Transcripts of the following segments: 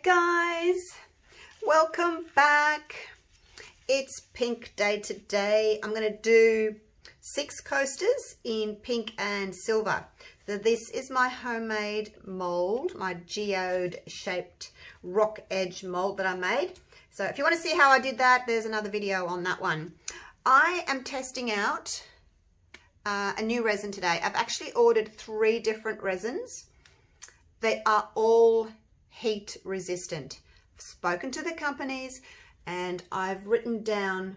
guys, welcome back. It's pink day today. I'm going to do 6 coasters in pink and silver. So this is my homemade mold, my geode shaped rock edge mold that I made. So if you want to see how I did that, there's another video on that one. I am testing out a new resin today. I've actually ordered 3 different resins. They are all heat resistant. I've spoken to the companies and I've written down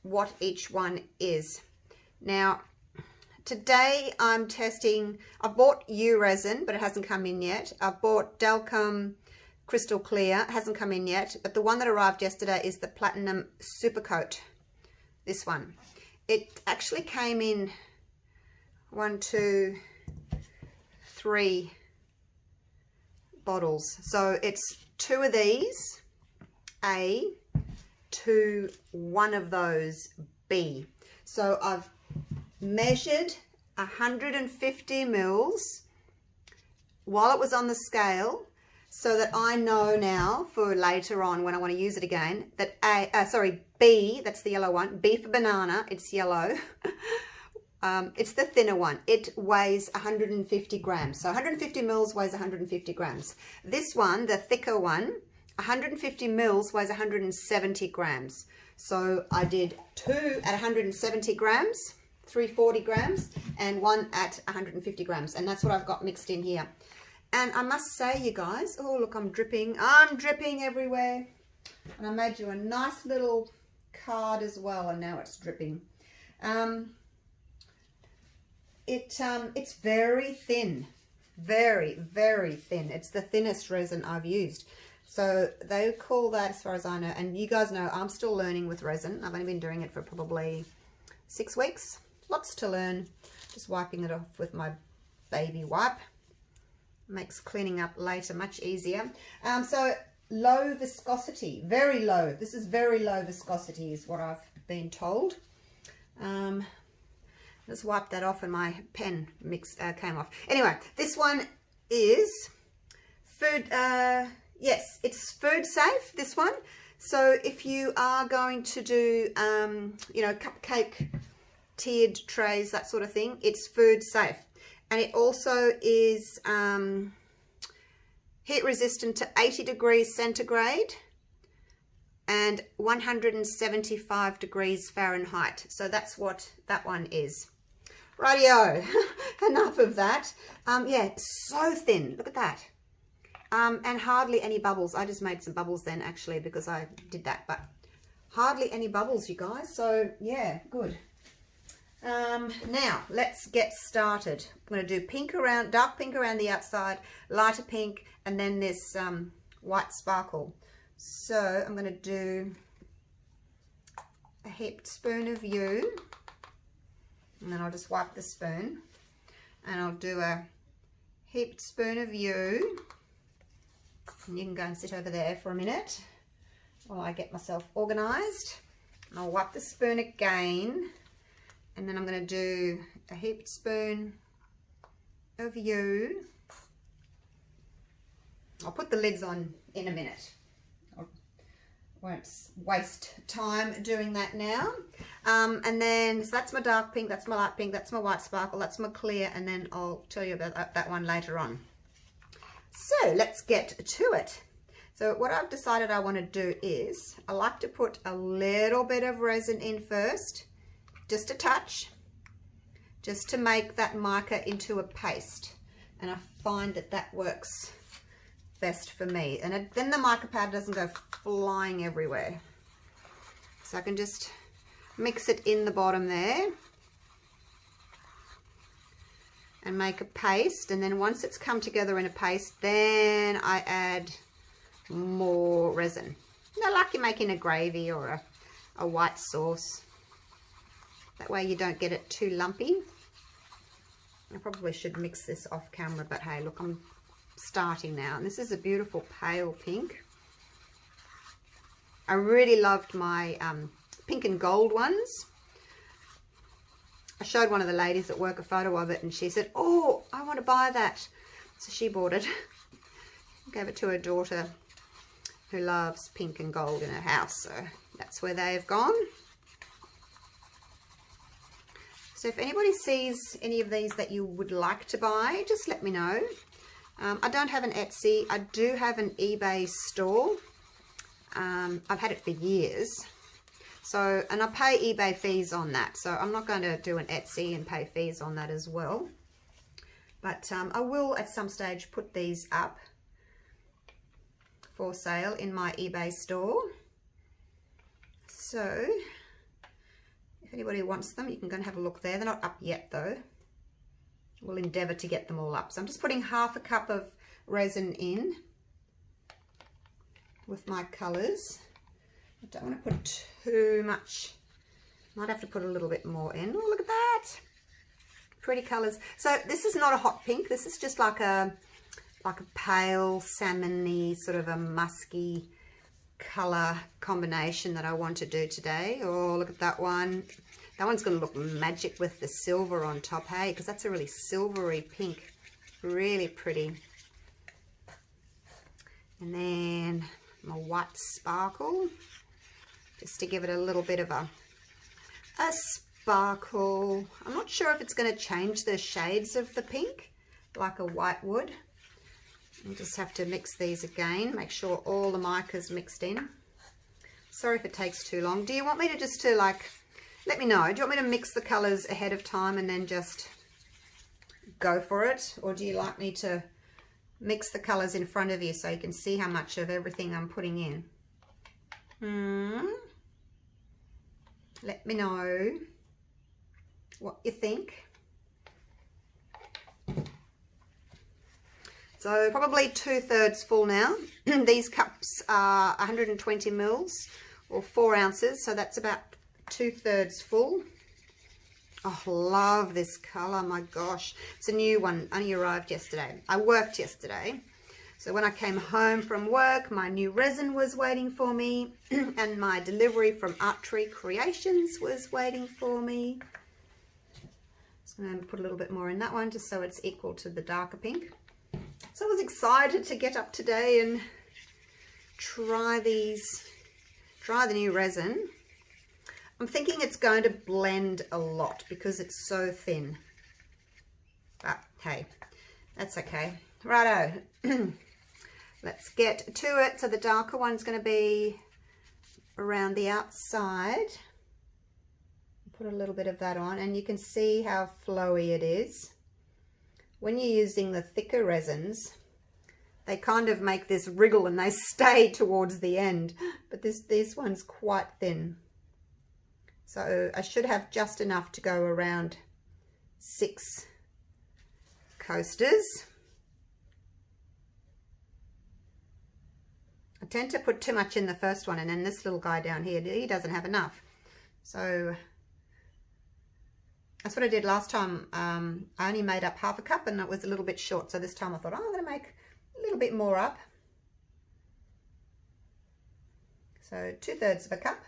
what each one is. Now today I'm testing, I've bought U resin but it hasn't come in yet. I've bought Dalcom crystal clear, it hasn't come in yet, but the one that arrived yesterday is the platinum super coat, this one. It actually came in 1, 2, 3 bottles. So it's 2 of these A to 1 of those B. So I've measured 150 mils while it was on the scale so that I know now for later on when I want to use it again that B, that's the yellow one, B for banana, it's yellow. It's the thinner one. It weighs 150 grams. So 150 mils weighs 150 grams. This one, the thicker one, 150 mils weighs 170 grams. So I did 2 at 170 grams, 340 grams, and 1 at 150 grams. And that's what I've got mixed in here. And I must say, you guys, oh, look, I'm dripping. I'm dripping everywhere. And I made you a nice little card as well, and now it's dripping. It's very thin, very, very thin. It's the thinnest resin I've used. So they call that, as far as I know, and you guys know I'm still learning with resin. I've only been doing it for probably 6 weeks. Lots to learn. Just wiping it off with my baby wipe. Makes cleaning up later much easier. So low viscosity, very low. This is very low viscosity is what I've been told. Let's wipe that off and my pen came off. Anyway, this one is food, yes, it's food safe, this one. So if you are going to do, you know, cupcake tiered trays, that sort of thing, it's food safe. And it also is heat resistant to 80 degrees centigrade and 175 degrees Fahrenheit. So that's what that one is. Rightio, enough of that. Yeah, so thin, look at that. And hardly any bubbles. I just made some bubbles then actually because I did that, but hardly any bubbles, you guys. So yeah, good. Now let's get started. I'm going to do pink around, dark pink around the outside, lighter pink, and then this white sparkle. So I'm going to do a heaped spoon of U. And then I'll just wipe the spoon and I'll do a heaped spoon of U. And you can go and sit over there for a minute while I get myself organized. And I'll wipe the spoon again. And then I'm going to do a heaped spoon of U. I'll put the lids on in a minute. I won't waste time doing that now. And then, so that's my dark pink, that's my light pink, that's my white sparkle, that's my clear, and then I'll tell you about that one later on. So let's get to it. So what I've decided I want to do is, I like to put a little bit of resin in first, just a touch, just to make that mica into a paste. And I find that that works best for me. And then the mica powder doesn't go flying everywhere. So I can just mix it in the bottom there and make a paste. And then once it's come together in a paste, then I add more resin. You know, like you're making a gravy or a white sauce. That way you don't get it too lumpy. I probably should mix this off camera, but hey, look, I'm starting now. And this is a beautiful pale pink. I really loved my pink and gold ones. I showed one of the ladies at work a photo of it and she said, oh, I want to buy that. So she bought it. Gave it to her daughter who loves pink and gold in her house, so that's where they've gone. So if anybody sees any of these that you would like to buy, just let me know. I don't have an Etsy. I do have an eBay store. I've had it for years. So, and I pay eBay fees on that. So I'm not going to do an Etsy and pay fees on that as well. But I will at some stage put these up for sale in my eBay store. So if anybody wants them, you can go and have a look there. They're not up yet though. We'll endeavour to get them all up. So I'm just putting half a cup of resin in with my colours. I don't want to put too much. Might have to put a little bit more in. Oh, look at that. Pretty colours. So this is not a hot pink. This is just like a pale salmon-y, sort of a musky colour combination that I want to do today. Oh, look at that one. That one's going to look magic with the silver on top, hey? Because that's a really silvery pink. Really pretty. And then my white sparkle, just to give it a little bit of a sparkle. I'm not sure if it's going to change the shades of the pink, like a white would. We'll just have to mix these again, make sure all the mica's mixed in. Sorry if it takes too long. Do you want me to just let me know. Do you want me to mix the colours ahead of time and then just go for it? Or do you like me to mix the colours in front of you so you can see how much of everything I'm putting in? Let me know what you think. So probably 2/3 full now. These cups are 120 mils or 4 ounces, so that's about 2/3 full. Oh, love this colour, my gosh. It's a new one, only arrived yesterday. I worked yesterday. So when I came home from work, my new resin was waiting for me and my delivery from Artisue Creations was waiting for me. So I'm going to put a little bit more in that one just so it's equal to the darker pink. So I was excited to get up today and try the new resin. I'm thinking it's going to blend a lot because it's so thin. But hey, that's okay. Righto. Let's get to it. So the darker one's going to be around the outside. Put a little bit of that on and you can see how flowy it is. When you're using the thicker resins, they kind of make this wriggle and they stay towards the end. But this one's quite thin. So I should have just enough to go around 6 coasters. I tend to put too much in the first one, and then this little guy down here, he doesn't have enough. So that's what I did last time. I only made up half a cup and it was a little bit short. So this time I thought, oh, I'm going to make a little bit more up. So 2/3 of a cup.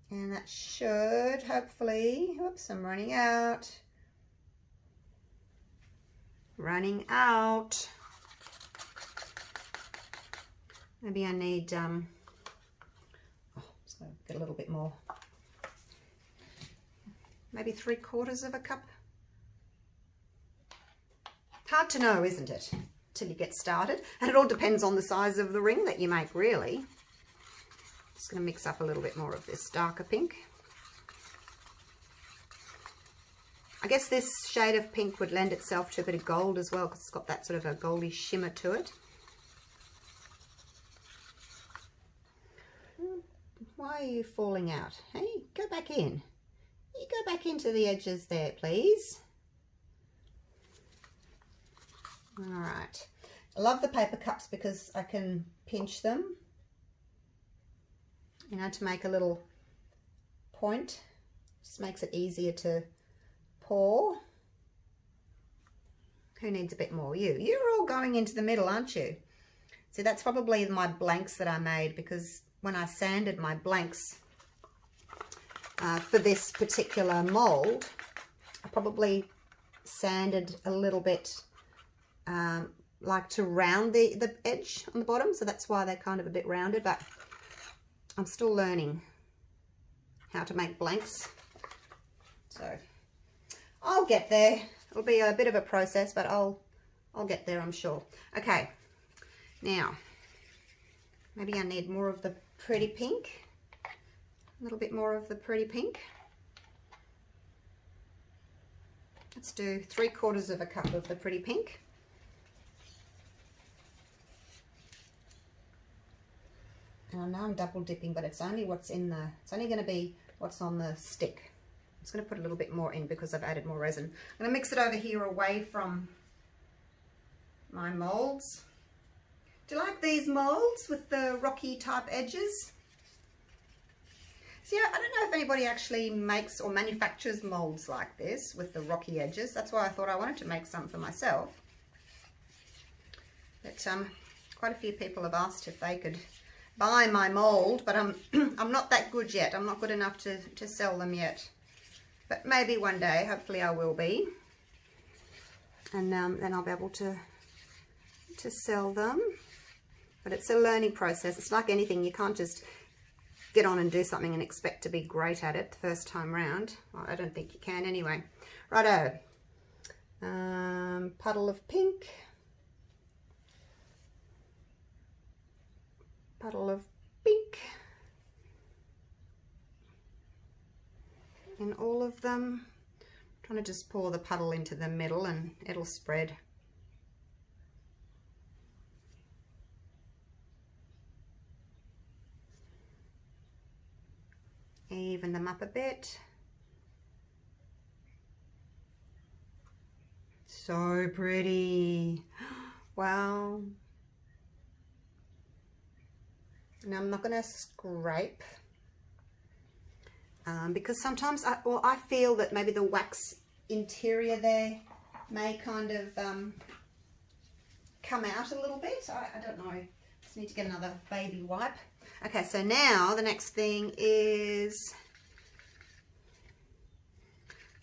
And that should hopefully, oops, I'm running out. Running out. Maybe I need, oh, just going to get a little bit more. Maybe 3/4 of a cup. Hard to know, isn't it? Till you get started. And it all depends on the size of the ring that you make, really. Just going to mix up a little bit more of this darker pink. I guess this shade of pink would lend itself to a bit of gold as well because it's got that sort of a goldy shimmer to it. Why are you falling out? Hey, go back in. You go back into the edges there, please. All right. I love the paper cups because I can pinch them, you know, to make a little point. Just makes it easier to pour. Who needs a bit more? You're all going into the middle, aren't you? See, that's probably my blanks that I made because when I sanded my blanks for this particular mold, I probably sanded a little bit like to round the edge on the bottom, so that's why they're kind of a bit rounded, but I'm still learning how to make blanks. So I'll get there. It'll be a bit of a process, but I'll get there, I'm sure. Okay, now maybe I need more of the pretty pink, a little bit more of the pretty pink. Let's do 3/4 cup of the pretty pink. And I know I'm double dipping, but it's only what's in the, it's only going to be what's on the stick. I'm just going to put a little bit more in because I've added more resin. I'm going to mix it over here away from my molds. Do you like these molds with the rocky type edges? See, I don't know if anybody actually makes or manufactures molds like this with the rocky edges. That's why I thought I wanted to make some for myself. But quite a few people have asked if they could buy my mold, but I'm not that good yet. I'm not good enough to sell them yet. But maybe one day, hopefully I will be. And then I'll be able to sell them. But it's a learning process. It's like anything. You can't just get on and do something and expect to be great at it the first time round. Well, I don't think you can anyway. Righto. Puddle of pink. Puddle of pink. And all of them. I'm trying to just pour the puddle into the middle and it'll spread. Even them up a bit. So pretty. Wow. Now I'm not going to scrape because sometimes I feel that maybe the wax interior there may kind of come out a little bit. I don't know. Just need to get another baby wipe. Okay, so now the next thing is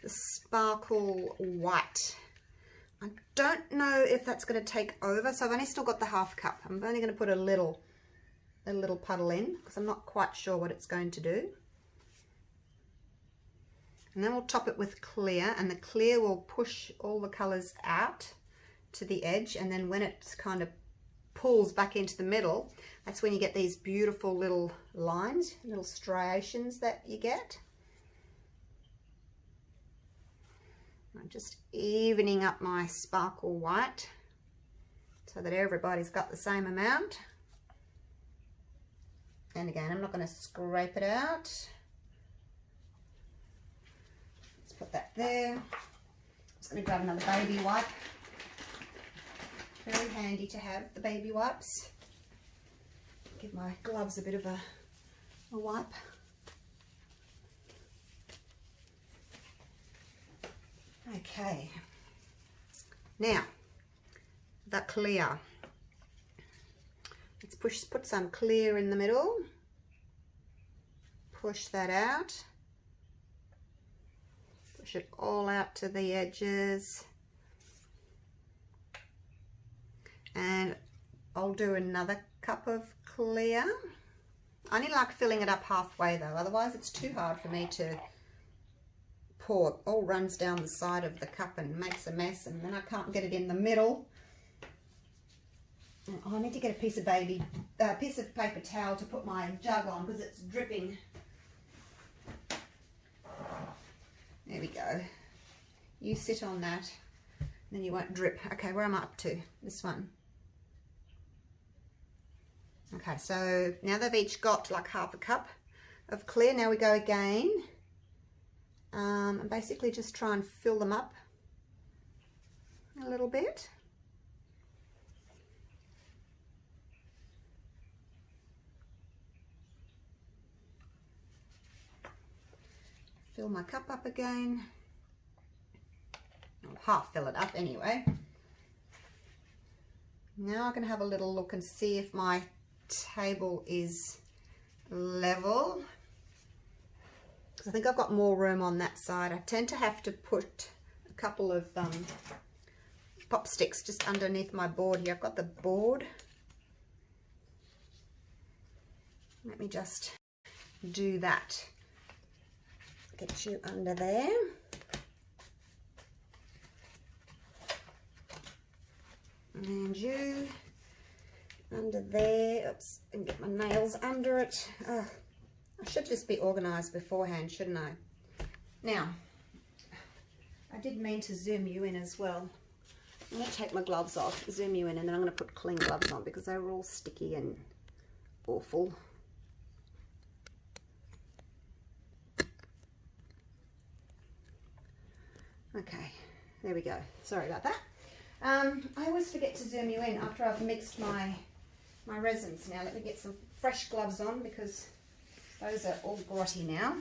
the sparkle white. I don't know if that's going to take over, so I've only still got the 1/2 cup. I'm only going to put a little puddle in because I'm not quite sure what it's going to do. And then we'll top it with clear, and the clear will push all the colours out to the edge, and then when it's kind of pulls back into the middle, that's when you get these beautiful little lines, little striations that you get. I'm just evening up my sparkle white so that everybody's got the same amount. And again, I'm not going to scrape it out. Let's put that there. I'm just going to grab another baby wipe. Very handy to have the baby wipes. Give my gloves a bit of a wipe. Okay. Now, the clear. Let's put some clear in the middle. Push that out. Push it all out to the edges. And I'll do another cup of clear. I only like filling it up halfway though, otherwise it's too hard for me to pour. It all runs down the side of the cup and makes a mess, and then I can't get it in the middle. Oh, I need to get a piece of paper towel to put my jug on because it's dripping. There we go. You sit on that, then you won't drip. Okay, where am I up to? This one. Okay, so now they've each got like 1/2 cup of clear. Now we go again and basically just try and fill them up a little bit. Fill my cup up again. I'll half fill it up anyway. Now I'm going to have a little look and see if my table is level, because I think I've got more room on that side. I tend to have to put a couple of pop sticks just underneath my board here. I've got the board. Let me just do that. Get you under there. And you under there. Oops, and get my nails under it. Oh, I should just be organised beforehand, shouldn't I? Now, I did mean to zoom you in as well. I'm going to take my gloves off, zoom you in, and then I'm going to put clean gloves on because they were all sticky and awful. Okay, there we go. Sorry about that. I always forget to zoom you in after I've mixed my resins. Now let me get some fresh gloves on because those are all grotty now.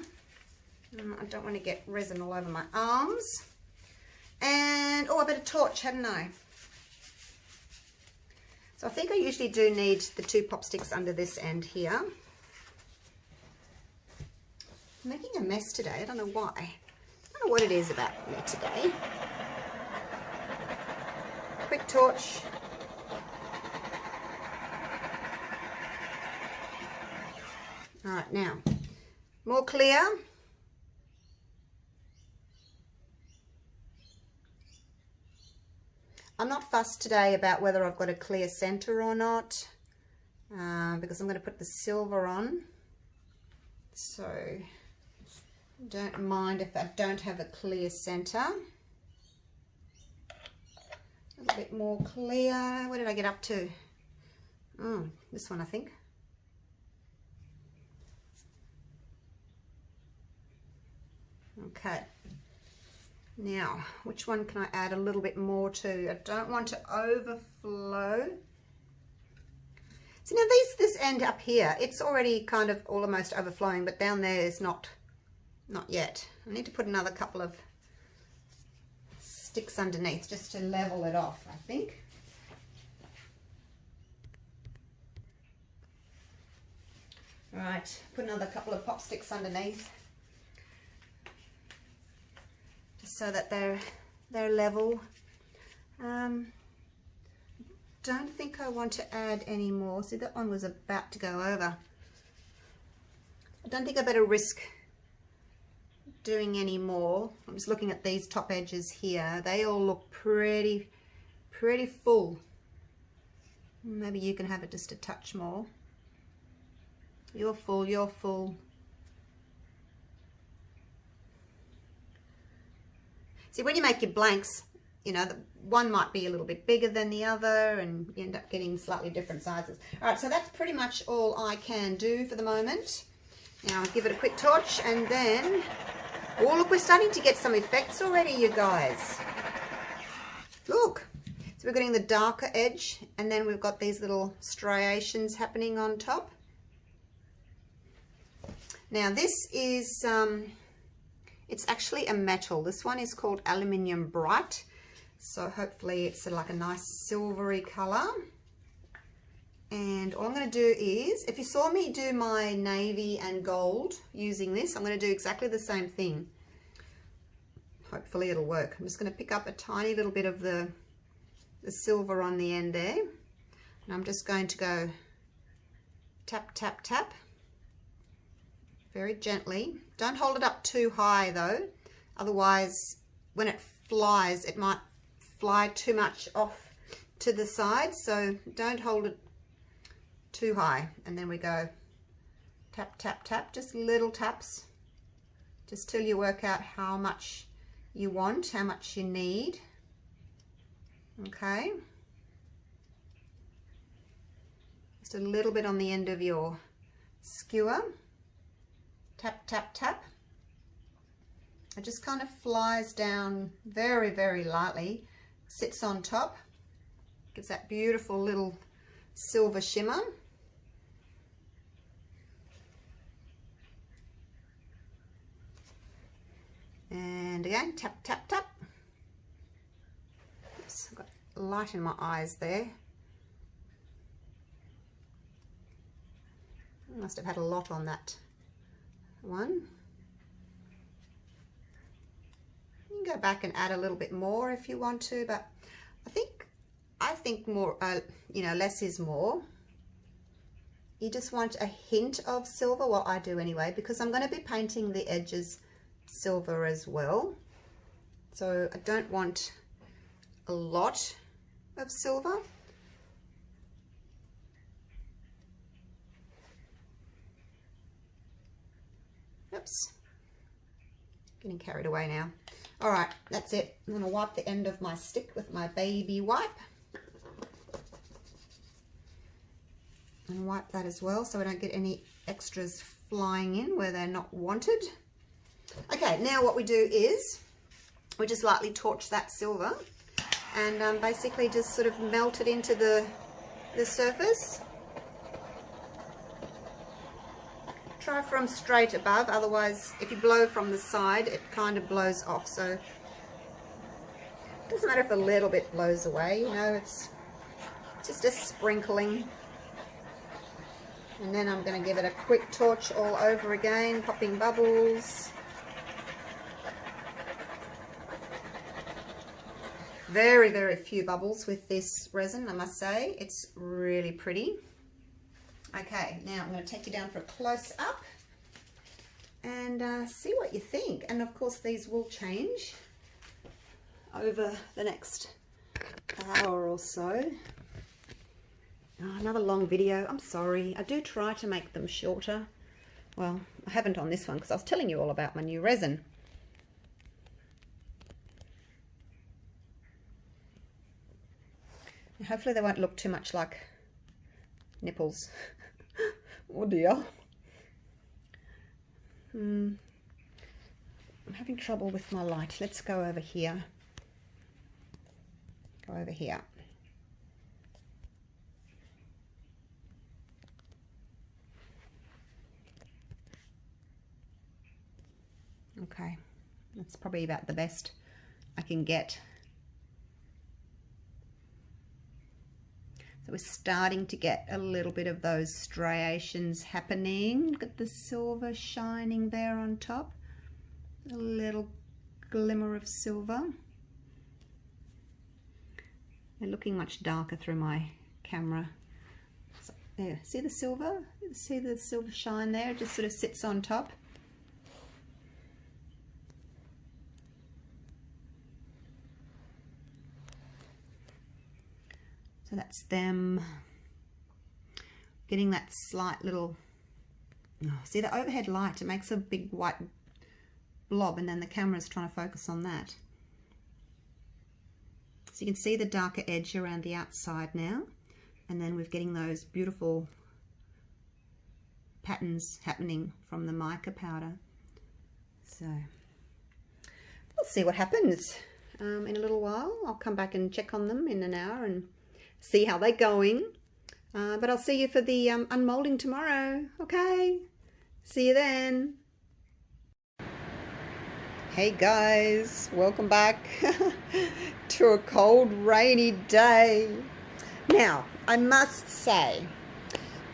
I don't want to get resin all over my arms. And, oh, I better torch, hadn't I? So I think I usually do need the 2 pop sticks under this end here. I'm making a mess today, I don't know why. I don't know what it is about me today. Quick torch. All right, now, more clear. I'm not fussed today about whether I've got a clear center or not, because I'm going to put the silver on. So don't mind if I don't have a clear center. A little bit more clear. Where did I get up to? Oh, this one I think. Okay. Now, which one can I add a little bit more to? I don't want to overflow. So now this end up here, it's already kind of almost overflowing, but down there is not yet. I need to put another couple of sticks underneath just to level it off, I think. All right, put another couple of pop sticks underneath, just so that they're level. Don't think I want to add any more. See, that one was about to go over. I don't think I better risk doing any more. I'm just looking at these top edges here. They all look pretty full. Maybe you can have it just a touch more. You're full, you're full. See, when you make your blanks, you know, the one might be a little bit bigger than the other and you end up getting slightly different sizes. All right, so that's pretty much all I can do for the moment. Now I'll give it a quick torch and then, oh look, we're starting to get some effects already, you guys. Look, so we're getting the darker edge and then we've got these little striations happening on top. Now this is, it's actually a metal. This one is called Aluminium Bright. So hopefully it's like a nice silvery color. And all I'm going to do is, if you saw me do my navy and gold using this, I'm going to do exactly the same thing. Hopefully it'll work. I'm just going to pick up a tiny little bit of the silver on the end there. And I'm just going to go tap, tap, tap. Very gently. Don't hold it up too high though. Otherwise, when it flies, it might fly too much off to the side. So don't hold it too high. And then we go tap, tap, tap. Just little taps. Just till you work out how much you want, how much you need. Okay. Just a little bit on the end of your skewer. Tap, tap, tap. It just kind of flies down very, very lightly, sits on top, gives that beautiful little silver shimmer. And again, tap, tap, tap. Oops, I've got light in my eyes there. I must have had a lot on that one. You can go back and add a little bit more if you want to, but I think more, you know, less is more. You just want a hint of silver. Well, I do anyway, because I'm going to be painting the edges silver as well. So I don't want a lot of silver. Oops, getting carried away now. All right, that's it. I'm going to wipe the end of my stick with my baby wipe. And wipe that as well so I don't get any extras flying in where they're not wanted. Okay, now what we do is we just lightly torch that silver and basically just sort of melt it into the surface. Try from straight above, otherwise if you blow from the side it kind of blows off, so it doesn't matter if a little bit blows away, you know, it's just a sprinkling. And then I'm going to give it a quick torch all over again, popping bubbles. Very, very few bubbles with this resin, I must say. It's really pretty. Okay, now I'm going to take you down for a close-up and see what you think. And of course these will change over the next hour or so. Oh, another long video. I'm sorry. I do try to make them shorter. Well, I haven't on this one because I was telling you all about my new resin. And hopefully they won't look too much like nipples. Oh dear. I'm having trouble with my light. Let's go over here. Go over here. Okay, that's probably about the best I can get. So we're starting to get a little bit of those striations happening. Look at the silver shining there on top. A little glimmer of silver. They're looking much darker through my camera. So, there, see the silver? See the silver shine there? It just sort of sits on top. So that's them getting that slight little, oh, see the overhead light, it makes a big white blob and then the camera's trying to focus on that. So you can see the darker edge around the outside now, and then we're getting those beautiful patterns happening from the mica powder. So we'll see what happens in a little while. I'll come back and check on them in an hour and see how they're going. But I'll see you for the unmolding tomorrow. Okay, see you then. Hey guys, welcome back to a cold, rainy day. Now, I must say,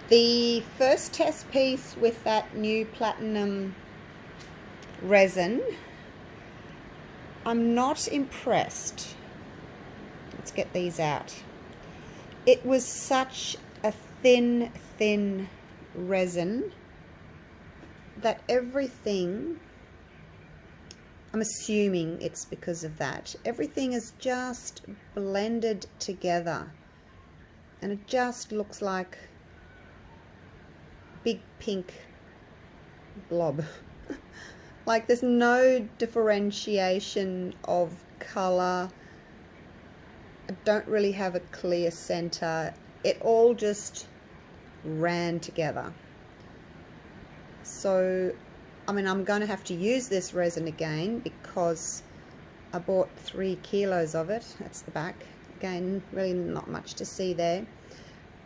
the first test piece with that new platinum resin, I'm not impressed. Let's get these out. It was such a thin resin that everything, I'm assuming it's because of that, everything is just blended together and it just looks like big pink blob. Like there's no differentiation of color. I don't really have a clear center. It all just ran together. So, I mean, I'm going to have to use this resin again because I bought 3 kilos of it. That's the back. Again, really not much to see there.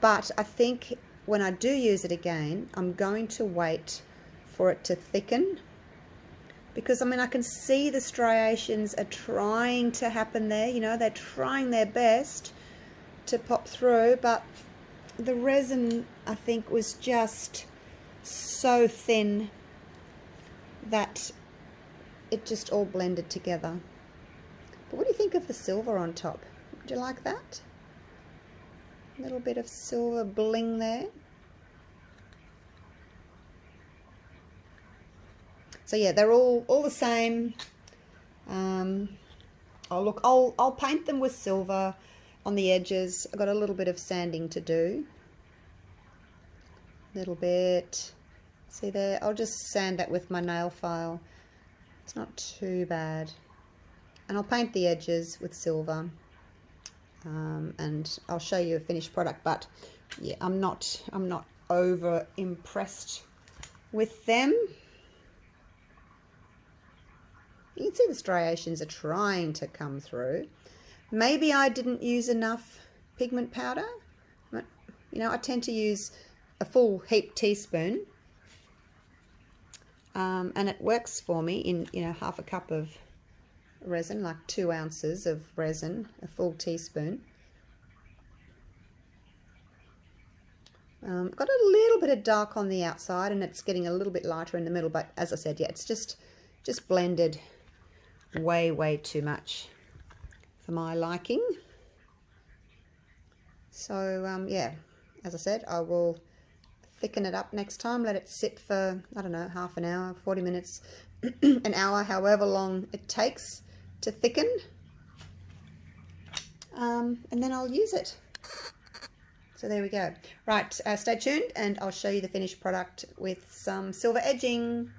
But I think when I do use it again, I'm going to wait for it to thicken. Because, I mean, I can see the striations are trying to happen there. You know, they're trying their best to pop through. But the resin, I think, was just so thin that it just all blended together. But what do you think of the silver on top? Do you like that? A little bit of silver bling there. So yeah, they're all the same. Oh look, I'll paint them with silver on the edges. I've got a little bit of sanding to do. A little bit. See there? I'll just sand that with my nail file. It's not too bad. And I'll paint the edges with silver. And I'll show you a finished product, but yeah, I'm not over impressed with them. You can see the striations are trying to come through. Maybe I didn't use enough pigment powder. You know, I tend to use a full heaped teaspoon, and it works for me in, you know, half a cup of resin, like 2 ounces of resin, a full teaspoon. Got a little bit of dark on the outside, and it's getting a little bit lighter in the middle, but as I said, yeah, it's just blended way too much for my liking. So yeah, as I said, I will thicken it up next time, let it sit for, I don't know, half an hour, 40 minutes, an hour, however long it takes to thicken, and then I'll use it. So there we go. Right, stay tuned and I'll show you the finished product with some silver edging.